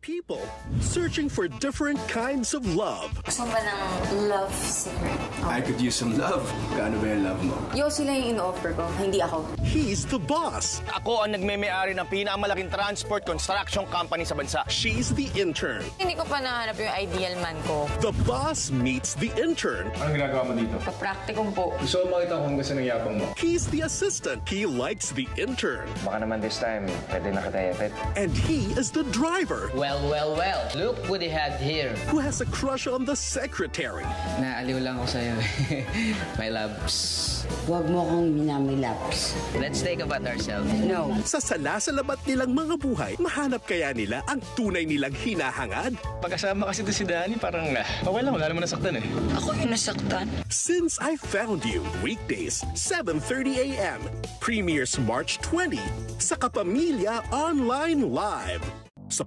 people searching for different kinds of love. Gusto ba ng love secret? I could use some love. Gaano ba yung love mo? Yossi lang yung in-offer ko, hindi ako. He's the boss. Ako ang nagme-may-ari ng pinakamalaking transport construction company sa bansa. She's the intern. Hindi ko pa nahanap yung ideal man ko. The boss meets the intern. Anong ginagawa mo dito? Papracticum po. Gusto mo makita kung gusto ng yapang mo. He's the assistant. He likes the intern. Baka naman this time, pwede na kita yapit. And he is the driver Well. Look what they had here. who has a crush on the secretary. Naaliw lang ako sa'yo. My loves. Huwag mo kong minamilaps. Let's take a bath ourselves. No. Sa salasalabat nilang mga buhay, mahanap kaya nila ang tunay nilang hinahangad? Pagkasama kasi doon si Danny, parang okay lang, wala naman nasaktan eh. Ako yung nasaktan. Since I Found You, weekdays, 7:30 a.m. Premieres March 20 sa Kapamilya Online Live. Sa